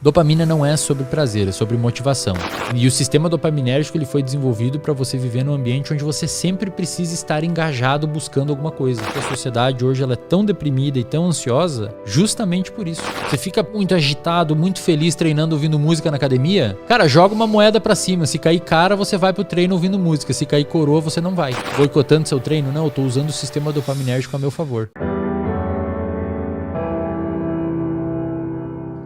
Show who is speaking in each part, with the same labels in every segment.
Speaker 1: Dopamina não é sobre prazer, é sobre motivação. E o sistema dopaminérgico ele foi desenvolvido para você viver num ambiente onde você sempre precisa estar engajado buscando alguma coisa. A sociedade hoje ela é tão deprimida e tão ansiosa justamente por isso. Você fica muito agitado, muito feliz treinando ouvindo música na academia. Cara, joga uma moeda para cima. Se cair cara, você vai pro treino ouvindo música. Se cair coroa, você não vai. Boicotando seu treino? Não, eu tô usando o sistema dopaminérgico a meu favor.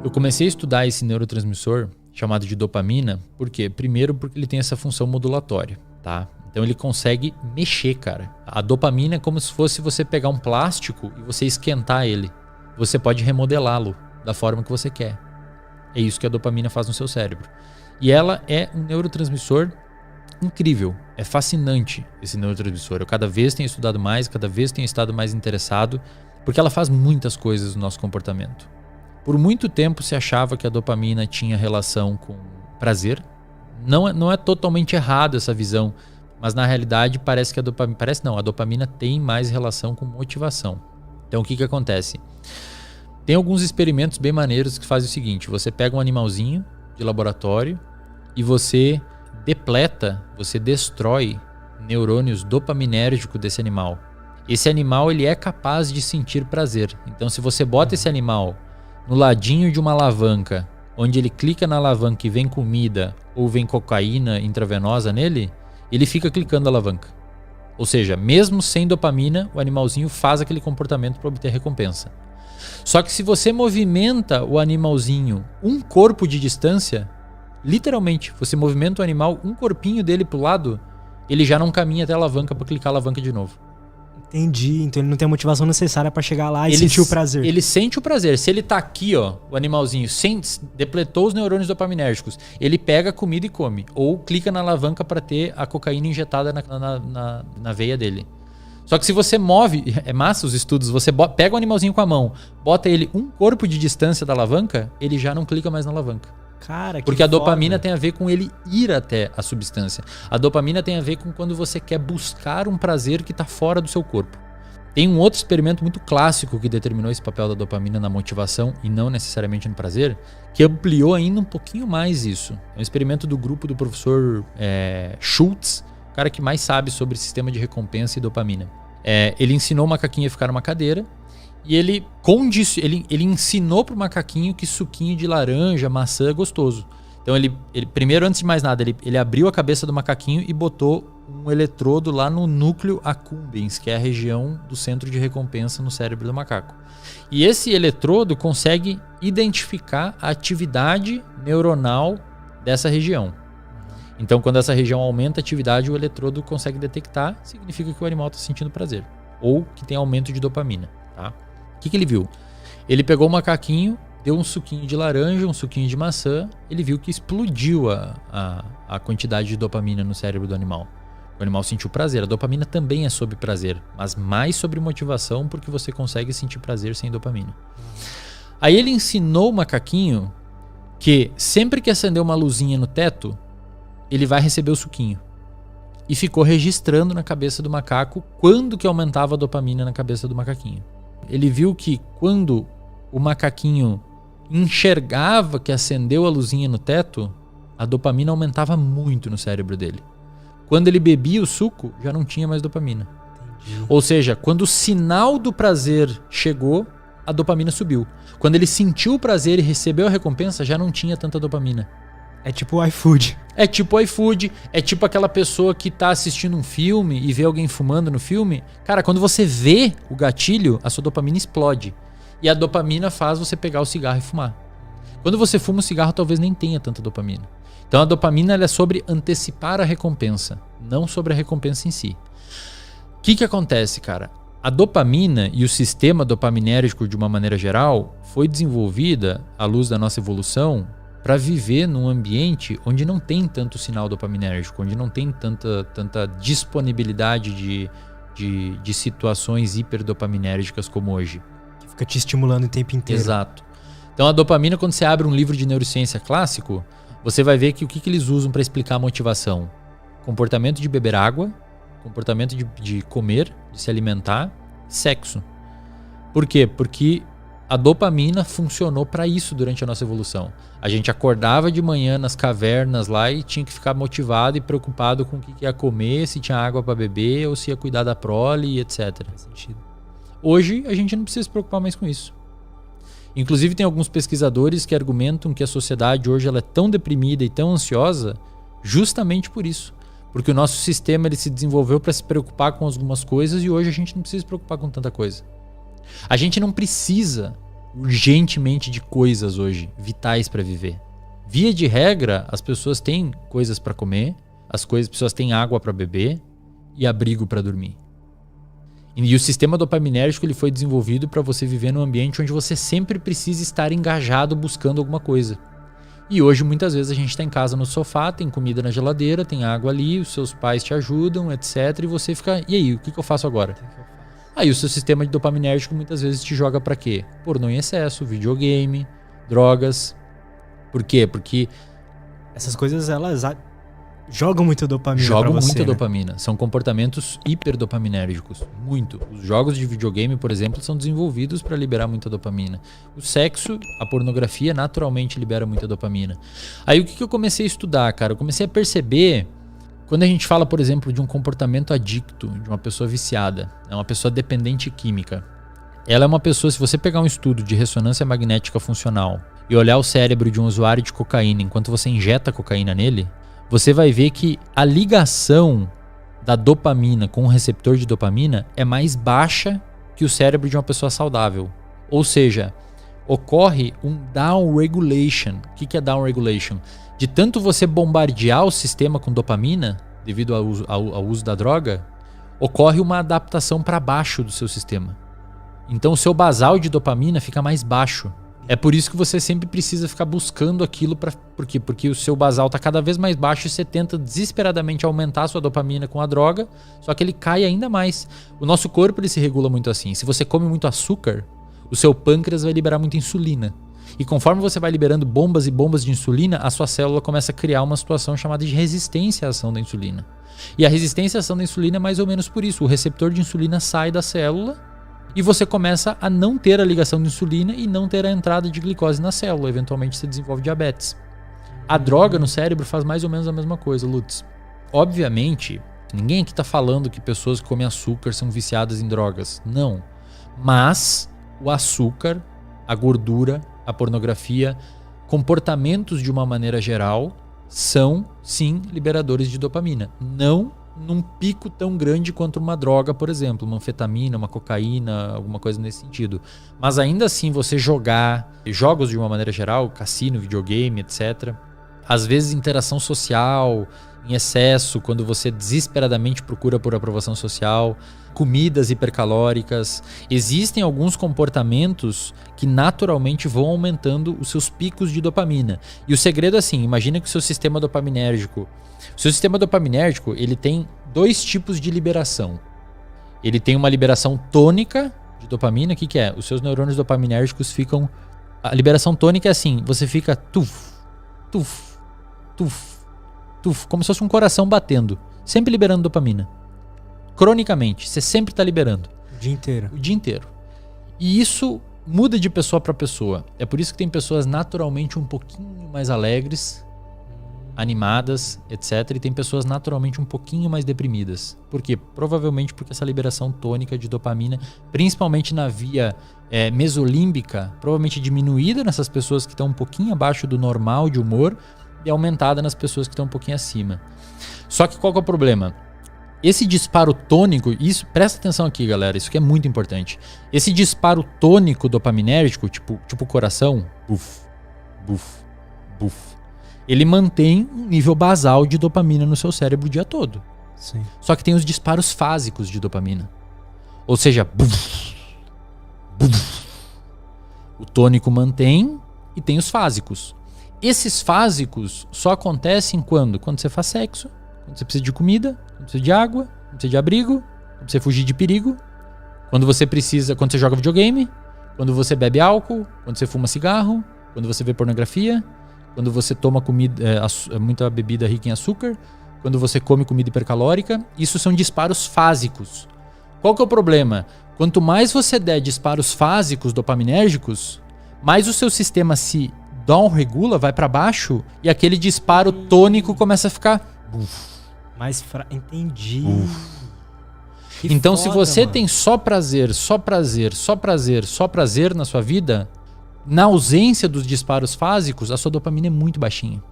Speaker 1: Eu comecei a estudar esse neurotransmissor chamado de dopamina, por quê? Primeiro porque ele tem essa função modulatória, tá? Então ele consegue mexer, cara. A dopamina é como se fosse você pegar um plástico e você esquentar ele. Você pode remodelá-lo da forma que você quer. É isso que a dopamina faz no seu cérebro. E ela é um neurotransmissor incrível. É fascinante esse neurotransmissor. Eu cada vez tenho estudado mais, cada vez tenho estado mais interessado, porque ela faz muitas coisas no nosso comportamento. Por muito tempo se achava que a dopamina tinha relação com prazer. Não é totalmente errado essa visão, mas na realidade parece que a dopamina tem mais relação com motivação. Então o que acontece? Tem alguns experimentos bem maneiros que fazem o seguinte: você pega um animalzinho de laboratório e você depleta, você destrói neurônios dopaminérgicos desse animal. Esse animal ele é capaz de sentir prazer. Então se você bota esse animal no ladinho de uma alavanca, onde ele clica na alavanca e vem comida ou vem cocaína intravenosa nele, ele fica clicando a alavanca. Ou seja, mesmo sem dopamina, o animalzinho faz aquele comportamento para obter recompensa. Só que se você movimenta o animalzinho um corpo de distância, literalmente, você movimenta o animal um corpinho dele pro lado, ele já não caminha até a alavanca para clicar a alavanca de novo.
Speaker 2: Entendi, então ele não tem a motivação necessária pra chegar lá e sentir o prazer.
Speaker 1: Ele sente o prazer. Se ele tá aqui, ó, o animalzinho, depletou os neurônios dopaminérgicos, ele pega a comida e come. Ou clica na alavanca pra ter a cocaína injetada na veia dele. Só que se você move, é massa os estudos, você pega o animalzinho com a mão, bota ele um corpo de distância da alavanca, ele já não clica mais na alavanca.
Speaker 2: Cara,
Speaker 1: porque a dopamina tem a ver com ele ir até a substância. A dopamina tem a ver com quando você quer buscar um prazer que está fora do seu corpo. Tem um outro experimento muito clássico que determinou esse papel da dopamina na motivação e não necessariamente no prazer, que ampliou ainda um pouquinho mais isso. É um experimento do grupo do professor Schultz, o cara que mais sabe sobre sistema de recompensa e dopamina. Ele ensinou o macaquinho a ficar numa cadeira. E ele ensinou pro macaquinho que suquinho de laranja, maçã é gostoso. Então ele primeiro, antes de mais nada, ele abriu a cabeça do macaquinho e botou um eletrodo lá no núcleo accumbens, que é a região do centro de recompensa no cérebro do macaco. E esse eletrodo consegue identificar a atividade neuronal dessa região. Então quando essa região aumenta a atividade, o eletrodo consegue detectar, significa que o animal está sentindo prazer. Ou que tem aumento de dopamina, tá? O que ele viu? Ele pegou o macaquinho, deu um suquinho de laranja, um suquinho de maçã, ele viu que explodiu a quantidade de dopamina no cérebro do animal. O animal sentiu prazer. A dopamina também é sobre prazer, mas mais sobre motivação, porque você consegue sentir prazer sem dopamina. Aí ele ensinou o macaquinho que sempre que acender uma luzinha no teto, ele vai receber o suquinho. E ficou registrando na cabeça do macaco quando que aumentava a dopamina na cabeça do macaquinho. Ele viu que quando o macaquinho enxergava que acendeu a luzinha no teto, a dopamina aumentava muito no cérebro dele. Quando ele bebia o suco, já não tinha mais dopamina. Entendi. Ou seja, quando o sinal do prazer chegou, a dopamina subiu. Quando ele sentiu o prazer e recebeu a recompensa, já não tinha tanta dopamina.
Speaker 2: É tipo o iFood.
Speaker 1: É tipo o iFood, é tipo aquela pessoa que tá assistindo um filme e vê alguém fumando no filme. Cara, quando você vê o gatilho, a sua dopamina explode. E a dopamina faz você pegar o cigarro e fumar. Quando você fuma o cigarro, talvez nem tenha tanta dopamina. Então a dopamina ela é sobre antecipar a recompensa, não sobre a recompensa em si. O que acontece, cara? A dopamina e o sistema dopaminérgico, de uma maneira geral, foi desenvolvida à luz da nossa evolução para viver num ambiente onde não tem tanto sinal dopaminérgico, onde não tem tanta disponibilidade de situações hiperdopaminérgicas como hoje.
Speaker 2: Que fica te estimulando o tempo inteiro.
Speaker 1: Exato. Então a dopamina, quando você abre um livro de neurociência clássico, você vai ver que o que eles usam para explicar a motivação? Comportamento de beber água, comportamento de comer, de se alimentar, sexo. Por quê? Porque A dopamina funcionou para isso durante a nossa evolução. A gente acordava de manhã nas cavernas lá e tinha que ficar motivado e preocupado com o que ia comer, se tinha água para beber ou se ia cuidar da prole e etc.
Speaker 2: Faz sentido.
Speaker 1: Hoje a gente não precisa se preocupar mais com isso. Inclusive tem alguns pesquisadores que argumentam que a sociedade hoje ela é tão deprimida e tão ansiosa justamente por isso. Porque o nosso sistema ele se desenvolveu para se preocupar com algumas coisas e hoje a gente não precisa se preocupar com tanta coisa. A gente não precisa urgentemente de coisas hoje vitais para viver. Via de regra, as pessoas têm coisas para comer, as pessoas têm água para beber e abrigo para dormir. E o sistema dopaminérgico ele foi desenvolvido para você viver num ambiente onde você sempre precisa estar engajado buscando alguma coisa. E hoje muitas vezes a gente está em casa no sofá, tem comida na geladeira, tem água ali, os seus pais te ajudam, etc. E você fica, e aí, o que eu faço agora? Aí o seu sistema de dopaminérgico muitas vezes te joga pra quê? Pornô em excesso, videogame, drogas. Por quê? Porque
Speaker 2: essas coisas, elas jogam muito dopamina.
Speaker 1: Jogam
Speaker 2: pra você,
Speaker 1: muita
Speaker 2: né?
Speaker 1: dopamina. São comportamentos hiperdopaminérgicos. Muito. Os jogos de videogame, por exemplo, são desenvolvidos para liberar muita dopamina. O sexo, a pornografia, naturalmente libera muita dopamina. Aí o que eu comecei a estudar, cara? Eu comecei a perceber... Quando a gente fala, por exemplo, de um comportamento adicto, de uma pessoa viciada, é uma pessoa dependente química. Ela é uma pessoa, se você pegar um estudo de ressonância magnética funcional e olhar o cérebro de um usuário de cocaína enquanto você injeta cocaína nele, você vai ver que a ligação da dopamina com o receptor de dopamina é mais baixa que o cérebro de uma pessoa saudável. Ou seja, ocorre um downregulation. O que é downregulation? De tanto você bombardear o sistema com dopamina, devido ao uso da droga, ocorre uma adaptação para baixo do seu sistema. Então o seu basal de dopamina fica mais baixo. É por isso que você sempre precisa ficar buscando aquilo. Por quê? Porque o seu basal está cada vez mais baixo e você tenta desesperadamente aumentar a sua dopamina com a droga, só que ele cai ainda mais. O nosso corpo ele se regula muito assim. Se você come muito açúcar, o seu pâncreas vai liberar muita insulina. E conforme você vai liberando bombas e bombas de insulina, a sua célula começa a criar uma situação chamada de resistência à ação da insulina. E a resistência à ação da insulina é mais ou menos por isso. O receptor de insulina sai da célula e você começa a não ter a ligação de insulina e não ter a entrada de glicose na célula. Eventualmente você desenvolve diabetes. A droga no cérebro faz mais ou menos a mesma coisa, Lutz. Obviamente, ninguém aqui está falando que pessoas que comem açúcar são viciadas em drogas. Não. Mas o açúcar, a gordura, a pornografia, comportamentos de uma maneira geral são, sim, liberadores de dopamina. Não num pico tão grande quanto uma droga, por exemplo, uma anfetamina, uma cocaína, alguma coisa nesse sentido. Mas ainda assim, você jogar jogos de uma maneira geral, cassino, videogame, etc. Às vezes interação social em excesso, quando você desesperadamente procura por aprovação social, comidas hipercalóricas. Existem alguns comportamentos que naturalmente vão aumentando os seus picos de dopamina. E o segredo é assim, imagina que o seu sistema dopaminérgico... O seu sistema dopaminérgico, ele tem dois tipos de liberação. Ele tem uma liberação tônica de dopamina. O que é? Os seus neurônios dopaminérgicos ficam... A liberação tônica é assim, você fica tuf, tuf, tuf, tuf, como se fosse um coração batendo, sempre liberando dopamina. Cronicamente, você sempre está liberando.
Speaker 2: O dia inteiro.
Speaker 1: O dia inteiro. E isso muda de pessoa para pessoa. É por isso que tem pessoas naturalmente um pouquinho mais alegres, animadas, etc. E tem pessoas naturalmente um pouquinho mais deprimidas. Por quê? Provavelmente porque essa liberação tônica de dopamina, principalmente na via mesolímbica, provavelmente diminuída nessas pessoas que estão um pouquinho abaixo do normal de humor e aumentada nas pessoas que estão um pouquinho acima. Só que qual que é o problema? Esse disparo tônico, isso, presta atenção aqui, galera, isso que é muito importante. Esse disparo tônico dopaminérgico, tipo coração, buf, buf, buf, ele mantém um nível basal de dopamina no seu cérebro o dia todo.
Speaker 2: Sim.
Speaker 1: Só que tem os disparos fásicos de dopamina. Ou seja, buf, buf. O tônico mantém e tem os fásicos. Esses fásicos só acontecem quando? Quando você faz sexo, quando você precisa de comida, quando precisa de água, quando precisa de abrigo, quando você fugir de perigo, quando você joga videogame, quando você bebe álcool, quando você fuma cigarro, quando você vê pornografia, quando você toma muita bebida rica em açúcar, quando você come comida hipercalórica. Isso são disparos fásicos. Qual que é o problema? Quanto mais você der disparos fásicos dopaminérgicos, mais o seu sistema se down-regula, vai para baixo, e aquele disparo tônico começa a ficar...
Speaker 2: Entendi.
Speaker 1: Então,
Speaker 2: foda,
Speaker 1: se você
Speaker 2: mano.
Speaker 1: tem só prazer, só prazer, só prazer, só prazer na sua vida, na ausência dos disparos fásicos, a sua dopamina é muito baixinha.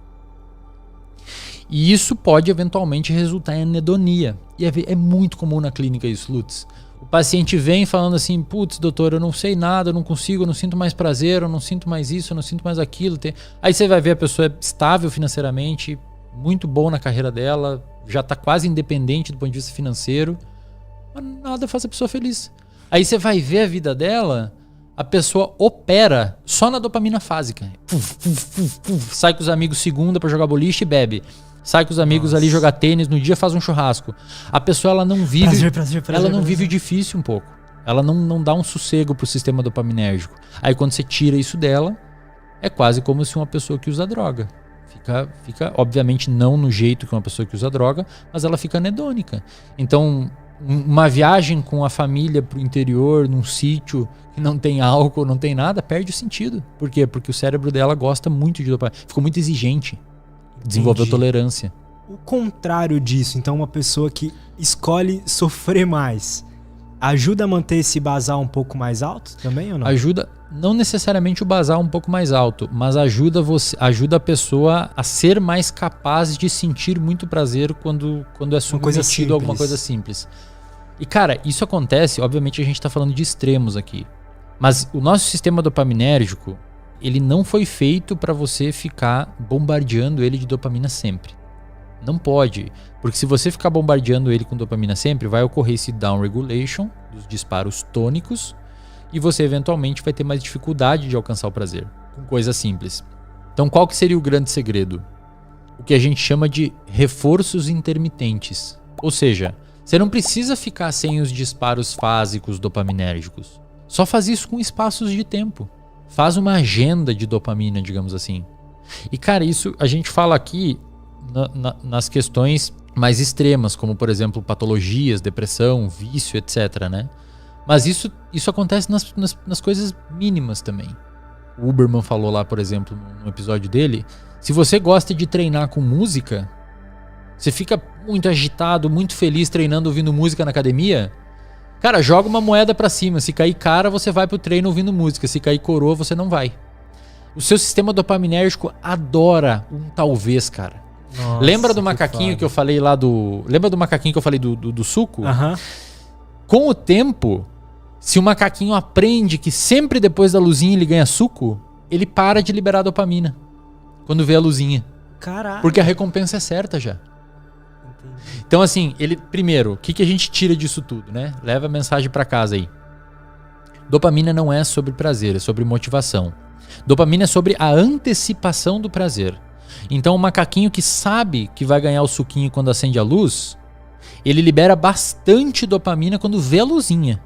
Speaker 1: E isso pode eventualmente resultar em anedonia. E é muito comum na clínica isso, Lutz. O paciente vem falando assim, putz, doutor, eu não sei nada, eu não consigo, eu não sinto mais prazer, eu não sinto mais isso, eu não sinto mais aquilo. Aí você vai ver a pessoa é estável financeiramente, muito boa na carreira dela, já está quase independente do ponto de vista financeiro, mas nada faz a pessoa feliz. Aí você vai ver a vida dela, a pessoa opera só na dopamina fásica. Sai com os amigos segunda para jogar boliche e bebe. Sai com os amigos ali jogar tênis, no dia faz um churrasco. A pessoa ela não vive, prazer, vive o difícil um pouco. Ela não dá um sossego pro sistema dopaminérgico. Aí quando você tira isso dela, é quase como se uma pessoa que usa droga. Fica obviamente não no jeito que uma pessoa que usa droga, mas ela fica anedônica. Então, uma viagem com a família pro interior, num sítio que não tem álcool, não tem nada, perde o sentido. Por quê? Porque o cérebro dela gosta muito de dopamina. Ficou muito exigente. Desenvolveu tolerância.
Speaker 2: O contrário disso, então uma pessoa que escolhe sofrer mais, ajuda a manter esse basal um pouco mais alto também ou não?
Speaker 1: Ajuda, não necessariamente o basal um pouco mais alto, mas ajuda a pessoa a ser mais capaz de sentir muito prazer quando é submetido a alguma coisa simples. E cara, isso acontece, obviamente a gente está falando de extremos aqui, mas o nosso sistema dopaminérgico, ele não foi feito para você ficar bombardeando ele de dopamina sempre. Não pode, porque se você ficar bombardeando ele com dopamina sempre, vai ocorrer esse down-regulation dos disparos tônicos e você eventualmente vai ter mais dificuldade de alcançar o prazer com coisas simples. Então qual que seria o grande segredo? O que a gente chama de reforços intermitentes. Ou seja, você não precisa ficar sem os disparos fásicos dopaminérgicos. Só faz isso com espaços de tempo. Faz uma agenda de dopamina, digamos assim. E cara, isso a gente fala aqui nas questões mais extremas, como por exemplo patologias, depressão, vício, etc, né? Mas isso acontece nas coisas mínimas também. O Huberman falou lá, por exemplo, no episódio dele, se você gosta de treinar com música, você fica muito agitado, muito feliz treinando ouvindo música na academia, cara, joga uma moeda pra cima. Se cair cara, você vai pro treino ouvindo música. Se cair coroa, você não vai. O seu sistema dopaminérgico adora um talvez, cara. Nossa, lembra do macaquinho que eu falei lá do... Lembra do macaquinho que eu falei do suco? Com o tempo, se o macaquinho aprende que sempre depois da luzinha ele ganha suco, ele para de liberar dopamina quando vê a luzinha.
Speaker 2: Caralho.
Speaker 1: Porque a recompensa é certa já. Então assim, primeiro, o que a gente tira disso tudo, né? Leva a mensagem pra casa aí. Dopamina não é sobre prazer, é sobre motivação. Dopamina é sobre a antecipação do prazer. Então o macaquinho que sabe que vai ganhar o suquinho quando acende a luz, ele libera bastante dopamina quando vê a luzinha.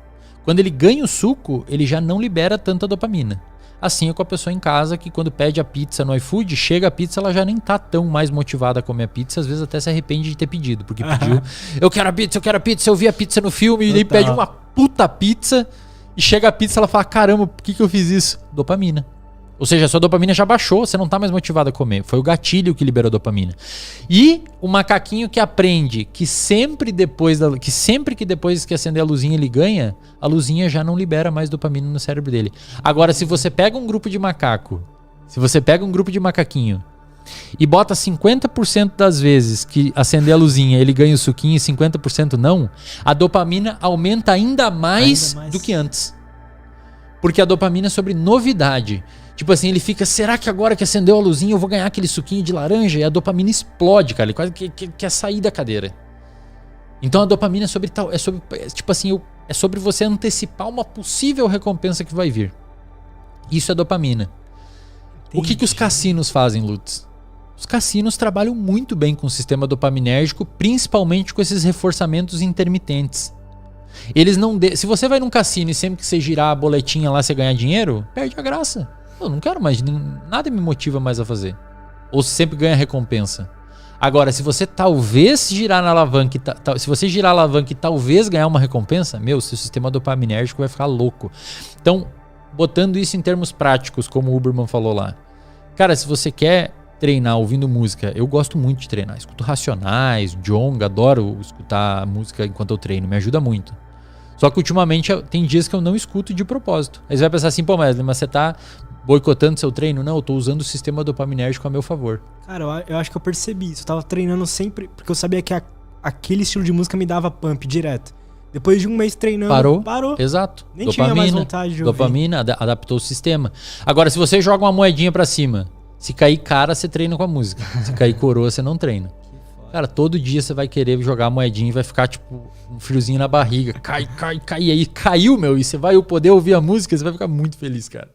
Speaker 1: Quando ele ganha o suco, ele já não libera tanta dopamina. Assim é com a pessoa em casa que quando pede a pizza no iFood, chega a pizza, ela já nem tá tão mais motivada a comer a pizza, às vezes até se arrepende de ter pedido, porque pediu, eu quero a pizza, eu vi a pizza no filme, e aí pede uma puta pizza, e chega a pizza, ela fala, caramba, por que eu fiz isso? Dopamina. Ou seja, a sua dopamina já baixou, você não tá mais motivado a comer. Foi o gatilho que liberou a dopamina. E o macaquinho que aprende que sempre que depois que acender a luzinha ele ganha, a luzinha já não libera mais dopamina no cérebro dele. Agora, se você pega um grupo de macaquinho e bota 50% das vezes que acender a luzinha ele ganha o suquinho e 50% não, a dopamina aumenta ainda mais do que antes. Porque a dopamina é sobre novidade. Tipo assim, ele fica, será que agora que acendeu a luzinha eu vou ganhar aquele suquinho de laranja? E a dopamina explode, cara. Ele quase quer sair da cadeira. Então a dopamina é sobre você antecipar uma possível recompensa que vai vir. Isso é dopamina. Entendi. O que os cassinos fazem, Lutz? Os cassinos trabalham muito bem com o sistema dopaminérgico, principalmente com esses reforçamentos intermitentes. Se você vai num cassino e sempre que você girar a boletinha lá você ganhar dinheiro, perde a graça. Eu não quero mais, nada me motiva mais a fazer. Ou sempre ganha recompensa. Agora, se você talvez girar na alavanca, se você girar a alavanca e talvez ganhar uma recompensa, meu, seu sistema dopaminérgico vai ficar louco. Então, botando isso em termos práticos, como o Huberman falou lá. Cara, se você quer treinar ouvindo música, eu gosto muito de treinar. Escuto Racionais, Djonga, adoro escutar música enquanto eu treino, me ajuda muito. Só que ultimamente tem dias que eu não escuto de propósito. Aí você vai pensar assim, pô, mas você tá boicotando seu treino? Não, eu tô usando o sistema dopaminérgico a meu favor.
Speaker 2: Cara, eu acho que eu percebi isso. Eu tava treinando sempre, porque eu sabia que aquele estilo de música me dava pump direto. Depois de um mês treinando, parou.
Speaker 1: Exato.
Speaker 2: Nem tinha mais vontade de ouvir.
Speaker 1: Dopamina adaptou o sistema. Agora, se você joga uma moedinha pra cima, se cair cara, você treina com a música. Se cair coroa, você não treina. Cara, todo dia você vai querer jogar a moedinha e vai ficar, tipo, um friozinho na barriga. Cai. E aí caiu, meu. E você vai poder ouvir a música, você vai ficar muito feliz, cara.